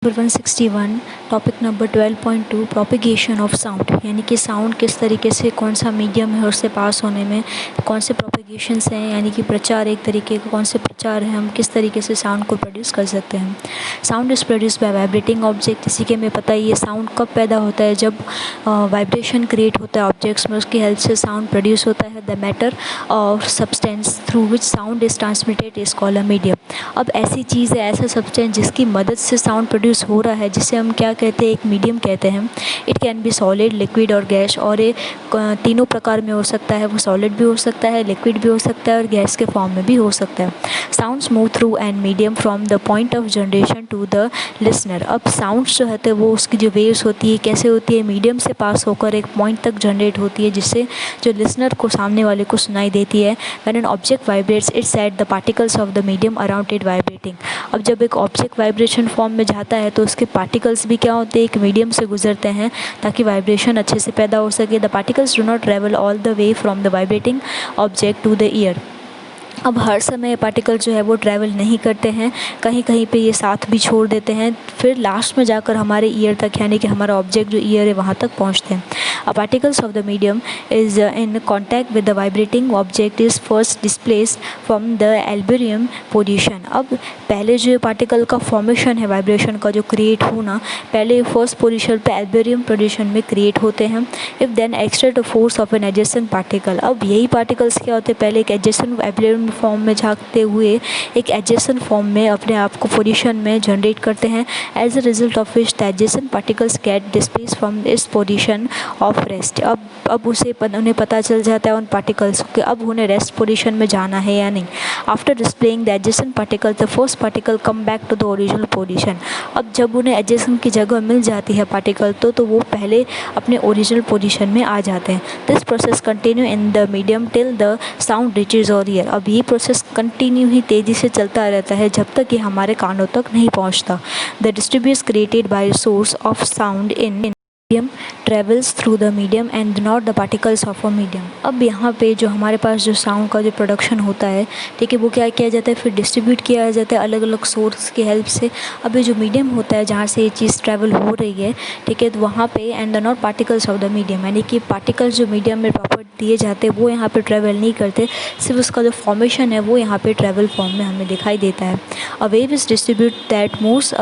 Number 161 topic number 12.2 propagation of sound, यानी कि sound किस तरीके से कौन सा मीडियम है और उससे पास होने में कौन से प्रोपिगेशंस हैं, यानी कि प्रचार एक तरीके का कौन से प्रचार है, हम किस तरीके से साउंड को प्रोड्यूस कर सकते हैं। Sound is produce by vibrating object. इसी के हमें पता है ये साउंड कब पैदा होता है, जब वाइब्रेशन क्रिएट होता है ऑब्जेक्ट्स में, उसकी हेल्प से साउंड प्रोड्यूस होता है। द मैटर और substance through which sound is transmitted is called a medium. अब ऐसी चीज़ है, ऐसा सब्सटेंस जिसकी मदद से साउंड प्रोड्यूस हो रहा है, जिसे हम क्या कहते हैं, एक मीडियम कहते हैं। It can be solid, liquid और गैस, और ये तीनों प्रकार में हो सकता है। वो सॉलिड भी हो सकता है, लिक्विड भी हो सकता है और गैस के फॉर्म में भी हो सकता है। Sounds move through an medium from the point of generation to the listener. अब साउंड्स जो होते हैं वो उसकी जो वेव्स होती है कैसे होती है, मीडियम से पास होकर एक पॉइंट तक जनरेट होती है, जिससे जो लिसनर को, सामने वाले को सुनाई देती है। When an object vibrates it set the particles of the medium around it vibrating. अब जब एक ऑब्जेक्ट वाइब्रेशन फॉर्म में जाता है तो उसके पार्टिकल्स भी क्या होते हैं, एक मीडियम से गुजरते हैं ताकि वाइब्रेशन अच्छे से पैदा हो सके। The particles do not travel all the way from the vibrating object to the ear. अब हर समय पार्टिकल जो है वो ट्रैवल नहीं करते हैं, कहीं कहीं पे ये साथ भी छोड़ देते हैं, फिर लास्ट में जाकर हमारे ईयर तक, यानी कि हमारा ऑब्जेक्ट जो ईयर है वहाँ तक पहुँचते हैं। Particles of the medium is in contact with the vibrating object is first displaced from the equilibrium position. अब पहले जो पार्टिकल का फॉर्मेशन है, वाइब्रेशन का जो क्रिएट होना, पहले फर्स्ट पोजिशन पे एल्बेरियम पोजिशन में क्रिएट होते हैं। If then exert force of an adjacent particle. अब यही पार्टिकल्स क्या होते हैं, पहले एक एडजेसेंट एल्बेरियम फॉर्म में झांकते हुए एक एडजेसेंट फॉर्म में अपने आप को पोजीशन में जनरेट करते हैं। As a result of which the adjacent particles get displaced from its position of rest. अब उन्हें पता चल जाता है उन पार्टिकल्स को कि अब उन्हें रेस्ट पोजीशन में जाना है या नहीं। After displacing the adjacent particle the first particle come back to the original position. अब जब उन्हें एडजेसेंट की जगह मिल जाती है पार्टिकल तो वो पहले अपने ओरिजिनल पोजीशन में आ जाते हैं। This process continue in the medium till the sound reaches और ईयर। अब ये प्रोसेस कंटिन्यू ही तेज़ी से चलता रहता है जब तक ये हमारे कानों तक नहीं पहुंचता। The distribution created by source of sound in medium travels through the medium and not the particles of a medium. अब यहाँ पे जो हमारे पास जो साउंड का जो प्रोडक्शन होता है, ठीक है, वो क्या किया जाता है, फिर डिस्ट्रीब्यूट किया जाता है अलग अलग सोर्स की हेल्प से। अब ये जो मीडियम होता है जहाँ से ये चीज़ ट्रैवल हो रही है, ठीक है, तो वहाँ पे and the not particles of the medium, यानी कि पार्टिकल्स जो मीडियम में प्रॉपर दिए जाते हैं वो यहाँ पे ट्रैवल नहीं करते, सिर्फ उसका जो फॉर्मेशन है वो यहाँ पे ट्रैवल फॉर्म में हमें दिखाई देता है। A wave is distribute that moves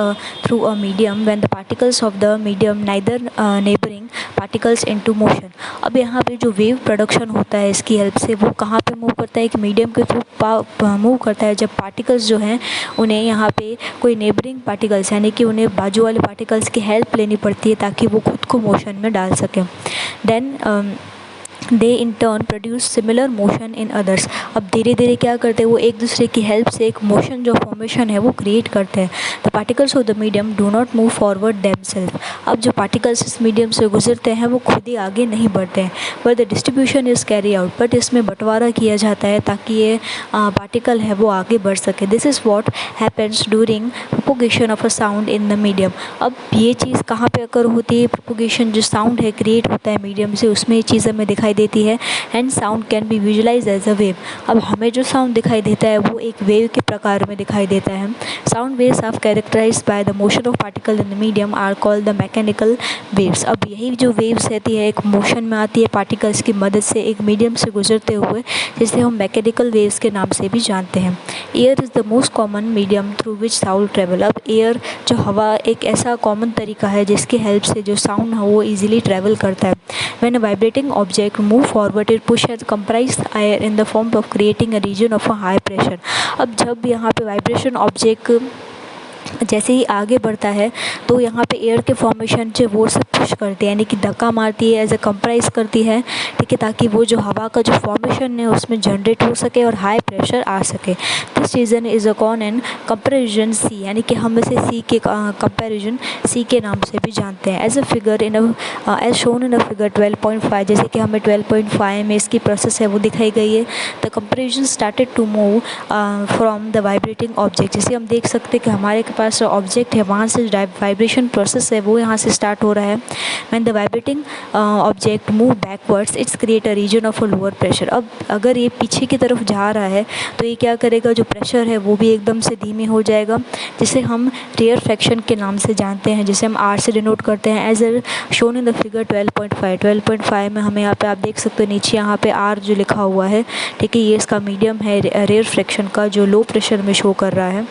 through a medium when the particles of the medium neither neighbouring particles into motion. अब यहाँ पे जो वेव प्रोडक्शन होता है इसकी हेल्प से वो कहाँ पे मूव करता है, एक मीडियम के थ्रू मूव करता है। जब पार्टिकल्स जो हैं उन्हें यहाँ पे कोई नेबरिंग पार्टिकल्स, यानी कि उन्हें बाजू वाले पार्टिकल्स की हेल्प लेनी पड़ती है ताकि वो खुद को मोशन में डाल सकें। Then they in turn produce similar motion in others. अब धीरे धीरे क्या करते हैं, वो एक दूसरे की हेल्प से एक मोशन जो फॉर्मेशन है वो क्रिएट करते हैं। The particles of the medium do not move forward themselves. अब जो पार्टिकल्स इस मीडियम से गुजरते हैं वो खुद ही आगे नहीं बढ़ते हैं, but the distribution is carry out, but इसमें बंटवारा किया जाता है ताकि ये पार्टिकल है वो आगे बढ़ सके। This is what happens during propagation of a sound in the medium. अब ये चीज़ कहाँ पे अकर होती है, प्रोपोगेशन जो साउंड है क्रिएट होता है मीडियम से, उसमें ये चीज़ हमें दिखाई देती है। And sound can be visualise as a wave. अब हमें जो साउंड दिखाई देता है वो एक वेव के प्रकार में दिखाई देता है। Sound waves are characterised by the motion of particle in the medium are called the mechanical waves. अब यही जो वेव्स रहती है एक मोशन में आती है पार्टिकल्स की मदद से एक मीडियम से गुजरते हुए, जिसे हम मैकेनिकल वेव्स के नाम से भी जानते हैं। Air is the most common medium through which sound travel. अब एयर जो हवा एक ऐसा कॉमन तरीका है जिसकी हेल्प से जो साउंड है वो ईजिली ट्रैवल करता है। When a vibrating object move forward it push and compress air in the form of creating a region of a high pressure. अब जब यहाँ पे वाइब्रेशन ऑब्जेक्ट जैसे ही आगे बढ़ता है तो यहाँ पे एयर के फॉर्मेशन जो वो सब पुश करती है, यानी कि धक्का मारती है, एज ए कंप्रेस करती है, ठीक है, ताकि वो जो हवा का जो फॉर्मेशन है उसमें जनरेट हो सके और हाई प्रेशर आ सके। This region is a con and compression C, यानी कि हम इसे सी के कंपेरिजन सी के नाम से भी जानते हैं। As a figure in as shown in a figure 12.5, जैसे कि हमें 12.5 में इसकी प्रोसेस है वो दिखाई गई है। The comparison started to move from the vibrating object. जैसे हम देख सकते हैं कि हमारे पास पास ऑब्जेक्ट है वहाँ से वाइब्रेशन प्रोसेस है वो यहाँ से स्टार्ट हो रहा है। When the vibrating object move backwards its create a region of a lower pressure. अब अगर ये पीछे की तरफ जा रहा है तो ये क्या करेगा, जो प्रेशर है वो भी एकदम से धीमे हो जाएगा, जिसे हम रेयरफैक्शन के नाम से जानते हैं, जिसे हम आर से डिनोट करते हैं as a shown in the figure 12.5। 12.5 में हमें यहाँ पे आप देख सकते हो नीचे यहाँ पे आर जो लिखा हुआ है, ठीक है, ये इसका मीडियम है रेयरफैक्शन का जो लो प्रेशर में शो कर रहा है।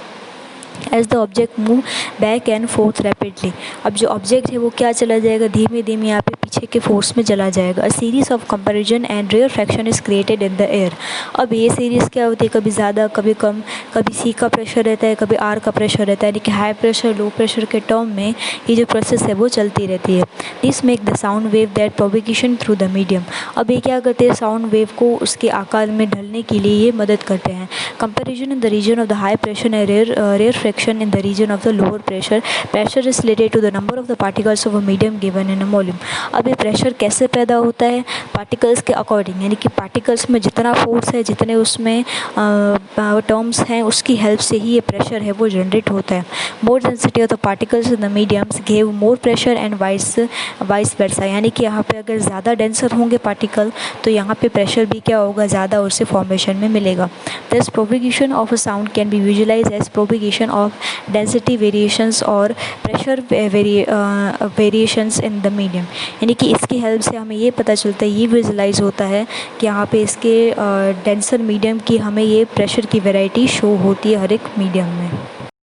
As the object move back and forth rapidly, अब जो ऑब्जेक्ट है वो क्या चला जाएगा, धीमे धीमे यहाँ पे पीछे के फोर्स में चला जाएगा। A series of comparison and rarefaction is created in the air. अब ये सीरीज़ क्या होती है, कभी ज़्यादा कभी कम, कभी सी का प्रेशर रहता है, कभी आर का प्रेशर रहता है, यानी कि हाई प्रेशर लो प्रेशर के टर्म में ये जो प्रोसेस है वो चलती रहती है। This make the sound wave that propagation through the medium. अब ये क्या करते हैं, साउंड वेव को उसके आकार में ढलने के लिए ये मदद करते हैं। Comparison in the region of the high pressure and rarefaction in the region of the lower pressure. Pressure is related to the number of the particles of a medium given in a volume. अब ये pressure कैसे पैदा होता है, particles के according, यानी कि particles में जितना फोर्स है, जितने उसमें टर्म्स हैं, उसकी हेल्प से ही ये प्रेशर है वो जनरेट होता है। More density of the particles in the mediums give more pressure and vice versa, यानी कि यहाँ पे अगर ज़्यादा डेंसर होंगे पार्टिकल तो यहाँ पे प्रेशर भी क्या होगा, ज़्यादा उससे फॉर्मेशन में मिलेगा। This propagation of a sound can be visualise as propagation of density variations और pressure variations in the medium, यानी कि इसकी हेल्प से हमें ये पता चलता है, ये विजुअलाइज होता है कि यहाँ पे इसके डेंसर मीडियम की हमें ये प्रेशर की वैरायटी शो होती है हर एक मीडियम में।